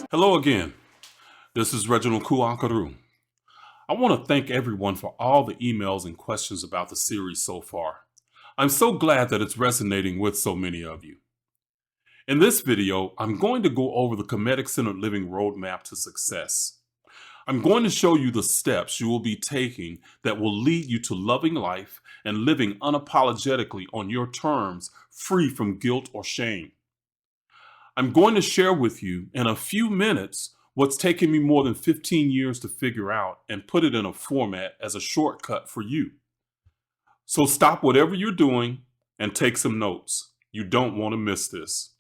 Hello again. This is Reginald Kuakaru. I want to thank everyone for all the emails and questions about the series so far. I'm so glad that it's resonating with so many of you. In this video, I'm going to go over the Kemetic-centered living roadmap to success. I'm going to show you the steps you will be taking that will lead you to loving life and living unapologetically on your terms, free from guilt or shame. I'm going to share with you in a few minutes what's taken me more than 15 years to figure out and put it in a format as a shortcut for you. So stop whatever you're doing and take some notes. You don't want to miss this.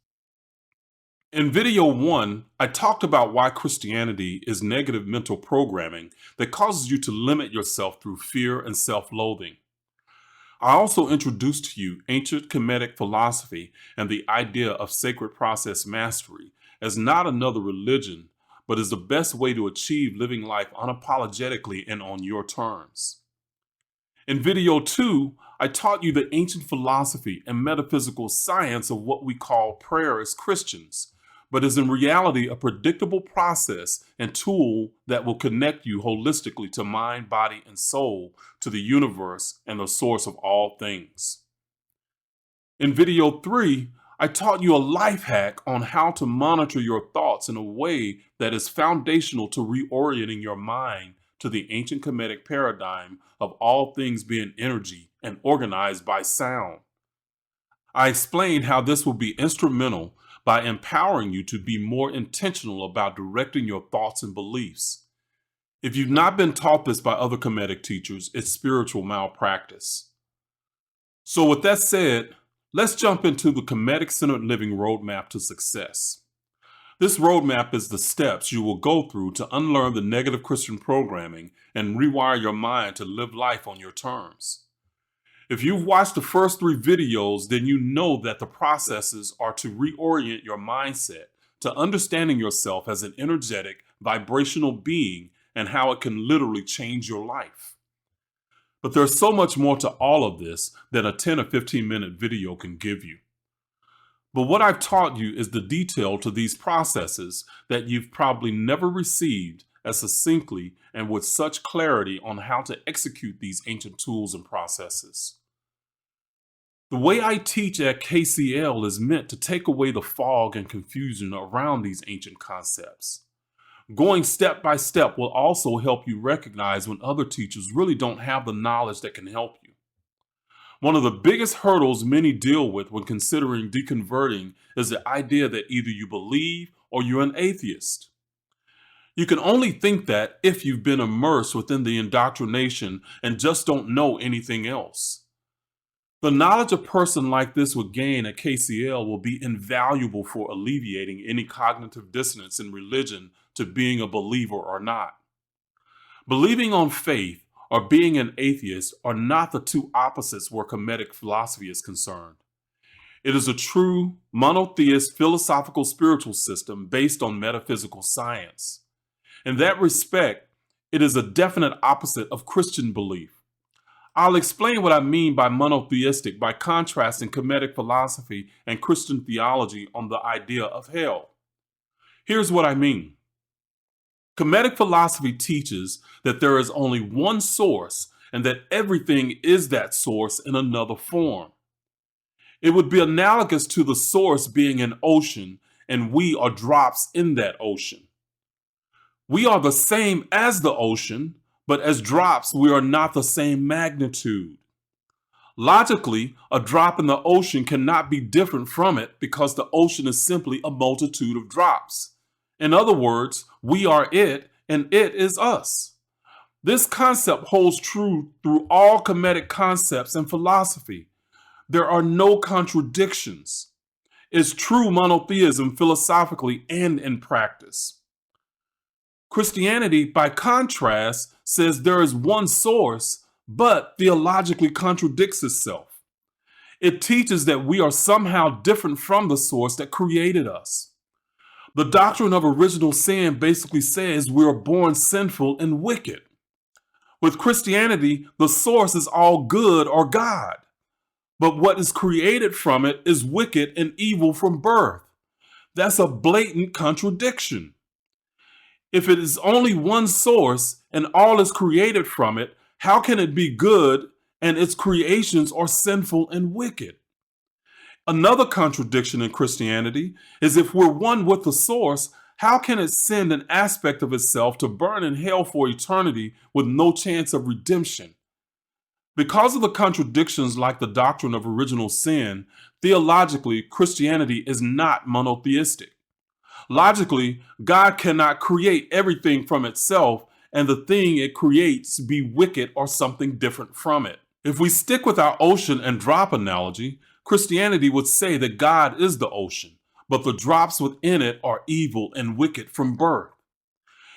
In video 1, I talked about why Christianity is negative mental programming that causes you to limit yourself through fear and self-loathing. I also introduced to you ancient Kemetic philosophy and the idea of sacred process mastery as not another religion, but as the best way to achieve living life unapologetically and on your terms. In video 2, I taught you the ancient philosophy and metaphysical science of what we call prayer as Christians, but is in reality a predictable process and tool that will connect you holistically to mind, body, and soul, to the universe and the source of all things. In video 3, I taught you a life hack on how to monitor your thoughts in a way that is foundational to reorienting your mind to the ancient Kemetic paradigm of all things being energy and organized by sound. I explained how this will be instrumental by empowering you to be more intentional about directing your thoughts and beliefs. If you've not been taught this by other Kemetic teachers, it's spiritual malpractice. So with that said, let's jump into the Kemetic-centered living roadmap to success. This roadmap is the steps you will go through to unlearn the negative Christian programming and rewire your mind to live life on your terms. If you've watched the first 3 videos, then you know that the processes are to reorient your mindset to understanding yourself as an energetic, vibrational being and how it can literally change your life. But there's so much more to all of this than a 10 or 15-minute video can give you. But what I've taught you is the detail to these processes that you've probably never received as succinctly and with such clarity on how to execute these ancient tools and processes. The way I teach at KCL is meant to take away the fog and confusion around these ancient concepts. Going step by step will also help you recognize when other teachers really don't have the knowledge that can help you. One of the biggest hurdles many deal with when considering deconverting is the idea that either you believe or you're an atheist. You can only think that if you've been immersed within the indoctrination and just don't know anything else. The knowledge a person like this would gain at KCL will be invaluable for alleviating any cognitive dissonance in religion to being a believer or not. Believing on faith or being an atheist are not the two opposites where Kemetic philosophy is concerned. It is a true monotheist philosophical spiritual system based on metaphysical science. In that respect, it is a definite opposite of Christian belief. I'll explain what I mean by monotheistic by contrasting Kemetic philosophy and Christian theology on the idea of hell. Here's what I mean. Kemetic philosophy teaches that there is only one source and that everything is that source in another form. It would be analogous to the source being an ocean and we are drops in that ocean. We are the same as the ocean, but as drops, we are not the same magnitude. Logically, a drop in the ocean cannot be different from it because the ocean is simply a multitude of drops. In other words, we are it and it is us. This concept holds true through all Kemetic concepts and philosophy. There are no contradictions. It's true monotheism philosophically and in practice. Christianity, by contrast, says there is one source, but theologically contradicts itself. It teaches that we are somehow different from the source that created us. The doctrine of original sin basically says we are born sinful and wicked. With Christianity, the source is all good or God, but what is created from it is wicked and evil from birth. That's a blatant contradiction. If it is only one source and all is created from it, how can it be good and its creations are sinful and wicked? Another contradiction in Christianity is if we're one with the source, how can it send an aspect of itself to burn in hell for eternity with no chance of redemption? Because of the contradictions like the doctrine of original sin, theologically, Christianity is not monotheistic. Logically, God cannot create everything from itself and the thing it creates be wicked or something different from it. If we stick with our ocean and drop analogy, Christianity would say that God is the ocean, but the drops within it are evil and wicked from birth.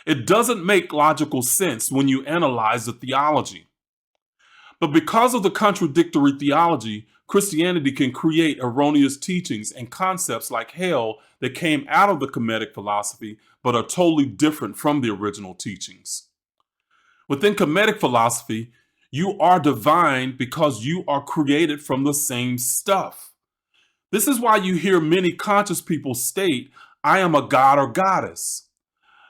It doesn't make logical sense when you analyze the theology. But because of the contradictory theology, Christianity can create erroneous teachings and concepts like hell that came out of the Kemetic philosophy but are totally different from the original teachings. Within Kemetic philosophy, you are divine because you are created from the same stuff. This is why you hear many conscious people state, I am a god or goddess.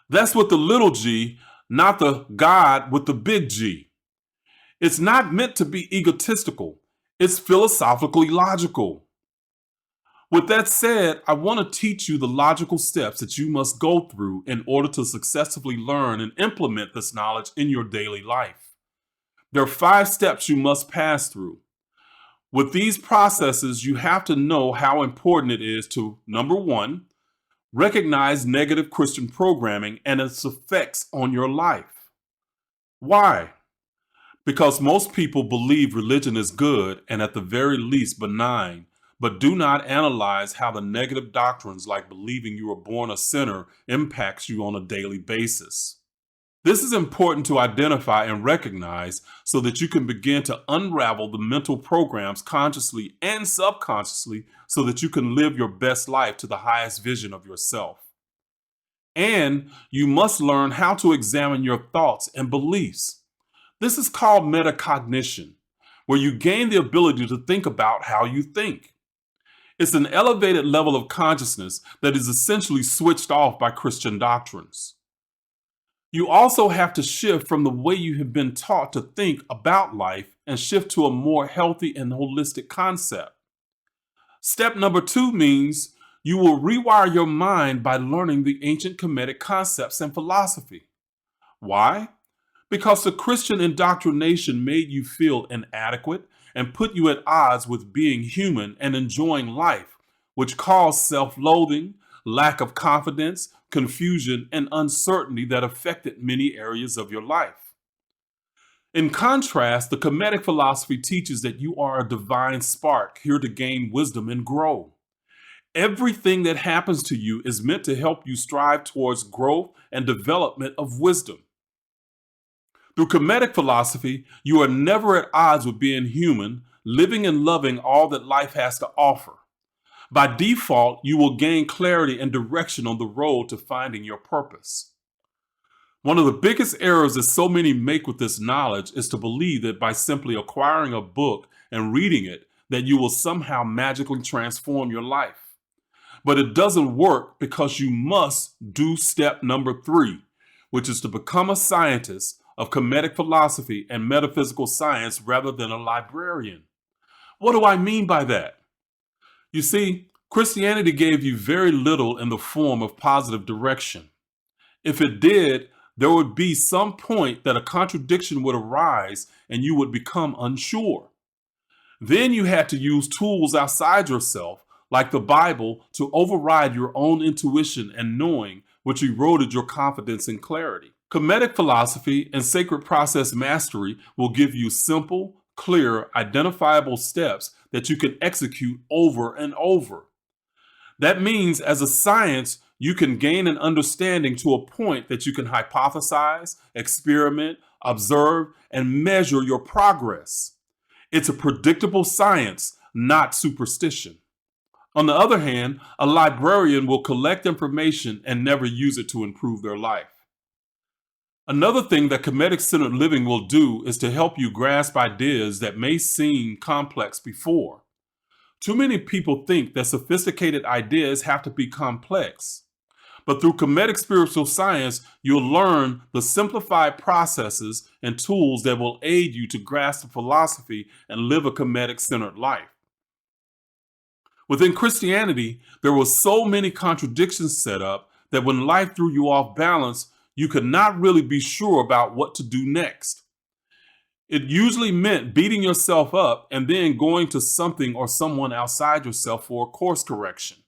That's with the little g, not the God with the big G. It's not meant to be egotistical. It's philosophically logical. With that said, I want to teach you the logical steps that you must go through in order to successfully learn and implement this knowledge in your daily life. There are 5 steps you must pass through. With these processes, you have to know how important it is to, number 1, recognize negative Christian programming and its effects on your life. Why? Because most people believe religion is good and at the very least benign, but do not analyze how the negative doctrines like believing you were born a sinner impacts you on a daily basis. This is important to identify and recognize so that you can begin to unravel the mental programs consciously and subconsciously so that you can live your best life to the highest vision of yourself. And you must learn how to examine your thoughts and beliefs. This is called metacognition, where you gain the ability to think about how you think. It's an elevated level of consciousness that is essentially switched off by Christian doctrines. You also have to shift from the way you have been taught to think about life and shift to a more healthy and holistic concept. Step number 2 means you will rewire your mind by learning the ancient Kemetic concepts and philosophy. Why? Because the Christian indoctrination made you feel inadequate and put you at odds with being human and enjoying life, which caused self-loathing, lack of confidence, confusion, and uncertainty that affected many areas of your life. In contrast, the Kemetic philosophy teaches that you are a divine spark here to gain wisdom and grow. Everything that happens to you is meant to help you strive towards growth and development of wisdom. Through Kemetic philosophy, you are never at odds with being human, living and loving all that life has to offer. By default, you will gain clarity and direction on the road to finding your purpose. One of the biggest errors that so many make with this knowledge is to believe that by simply acquiring a book and reading it, that you will somehow magically transform your life. But it doesn't work because you must do step number 3, which is to become a scientist of Kemetic philosophy and metaphysical science rather than a librarian. What do I mean by that? You see, Christianity gave you very little in the form of positive direction. If it did, there would be some point that a contradiction would arise and you would become unsure. Then you had to use tools outside yourself, like the Bible, to override your own intuition and knowing, which eroded your confidence and clarity. Kemetic philosophy and sacred process mastery will give you simple, clear, identifiable steps that you can execute over and over. That means as a science, you can gain an understanding to a point that you can hypothesize, experiment, observe, and measure your progress. It's a predictable science, not superstition. On the other hand, a librarian will collect information and never use it to improve their life. Another thing that Kemetic-centered living will do is to help you grasp ideas that may seem complex before. Too many people think that sophisticated ideas have to be complex. But through Kemetic spiritual science, you'll learn the simplified processes and tools that will aid you to grasp the philosophy and live a Kemetic-centered life. Within Christianity, there were so many contradictions set up that when life threw you off balance, you could not really be sure about what to do next. It usually meant beating yourself up and then going to something or someone outside yourself for a course correction.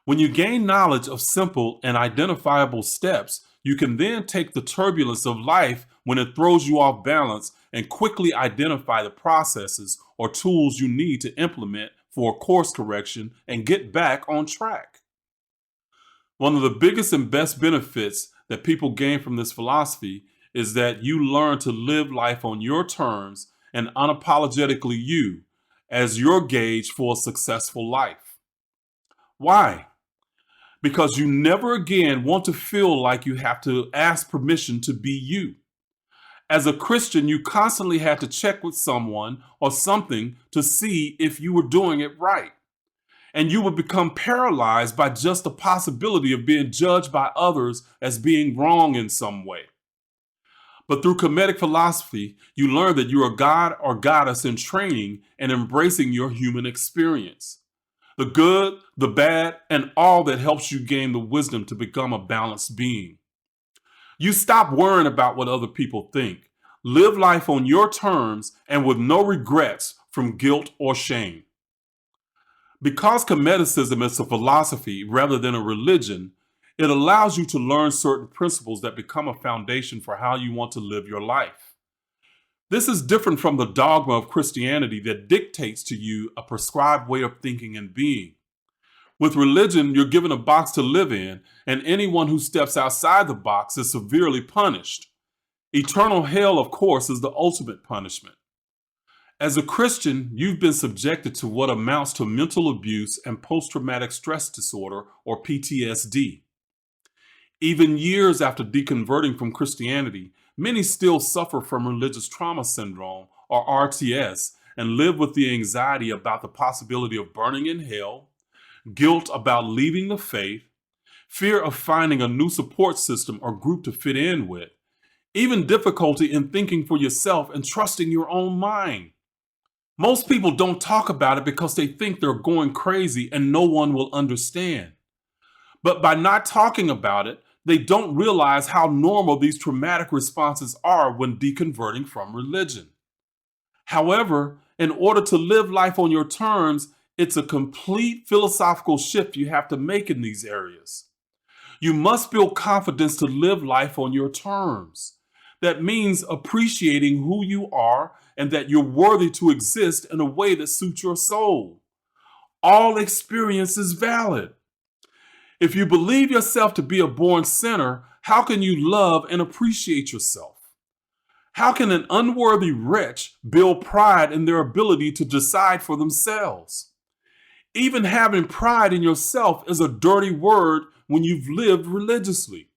When you gain knowledge of simple and identifiable steps, you can then take the turbulence of life when it throws you off balance and quickly identify the processes or tools you need to implement for a course correction and get back on track. One of the biggest and best benefits that people gain from this philosophy is that you learn to live life on your terms and unapologetically you as your gauge for a successful life. Why? Because you never again want to feel like you have to ask permission to be you. As a Christian, you constantly had to check with someone or something to see if you were doing it right. And you would become paralyzed by just the possibility of being judged by others as being wrong in some way. But through Kemetic philosophy, you learn that you're a god or goddess in training and embracing your human experience. The good, the bad, and all that helps you gain the wisdom to become a balanced being. You stop worrying about what other people think. Live life on your terms and with no regrets from guilt or shame. Because Kemeticism is a philosophy rather than a religion, it allows you to learn certain principles that become a foundation for how you want to live your life. This is different from the dogma of Christianity that dictates to you a prescribed way of thinking and being. With religion, you're given a box to live in, and anyone who steps outside the box is severely punished. Eternal hell, of course, is the ultimate punishment. As a Christian, you've been subjected to what amounts to mental abuse and post-traumatic stress disorder, or PTSD. Even years after deconverting from Christianity, many still suffer from religious trauma syndrome, or RTS, and live with the anxiety about the possibility of burning in hell, guilt about leaving the faith, fear of finding a new support system or group to fit in with, even difficulty in thinking for yourself and trusting your own mind. Most people don't talk about it because they think they're going crazy and no one will understand. But by not talking about it, they don't realize how normal these traumatic responses are when deconverting from religion. However, in order to live life on your terms, it's a complete philosophical shift you have to make in these areas. You must build confidence to live life on your terms. That means appreciating who you are and that you're worthy to exist in a way that suits your soul. All experience is valid. If you believe yourself to be a born sinner, how can you love and appreciate yourself? How can an unworthy wretch build pride in their ability to decide for themselves? Even having pride in yourself is a dirty word when you've lived religiously.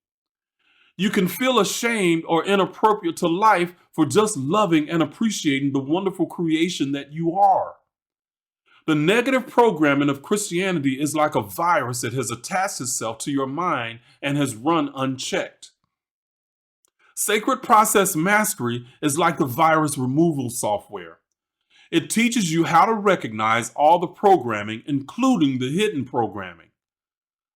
You can feel ashamed or inappropriate to life for just loving and appreciating the wonderful creation that you are. The negative programming of Christianity is like a virus that has attached itself to your mind and has run unchecked. Sacred Process Mastery is like the virus removal software. It teaches you how to recognize all the programming, including the hidden programming.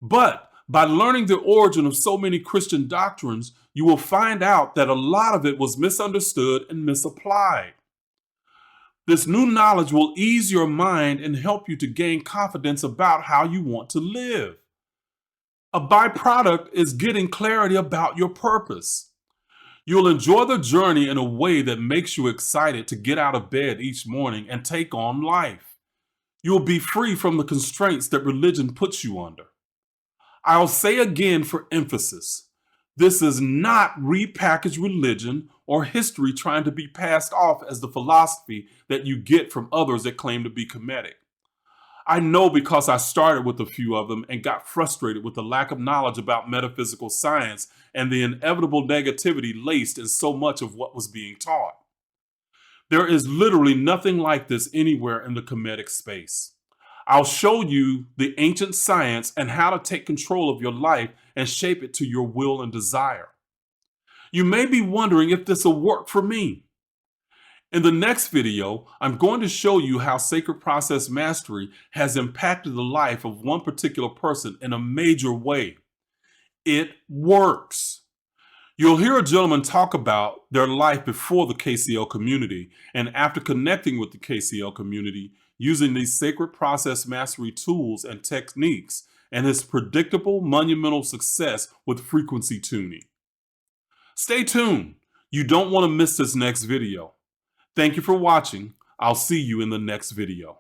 But by learning the origin of so many Christian doctrines, you will find out that a lot of it was misunderstood and misapplied. This new knowledge will ease your mind and help you to gain confidence about how you want to live. A byproduct is getting clarity about your purpose. You'll enjoy the journey in a way that makes you excited to get out of bed each morning and take on life. You'll be free from the constraints that religion puts you under. I'll say again for emphasis, this is not repackaged religion or history trying to be passed off as the philosophy that you get from others that claim to be Kemetic. I know because I started with a few of them and got frustrated with the lack of knowledge about metaphysical science and the inevitable negativity laced in so much of what was being taught. There is literally nothing like this anywhere in the Kemetic space. I'll show you the ancient science and how to take control of your life and shape it to your will and desire. You may be wondering if this will work for me. In the next video, I'm going to show you how sacred process mastery has impacted the life of one particular person in a major way. It works. You'll hear a gentleman talk about their life before the KCL community and after connecting with the KCL community using these sacred process mastery tools and techniques and his predictable monumental success with frequency tuning. Stay tuned. You don't want to miss this next video. Thank you for watching. I'll see you in the next video.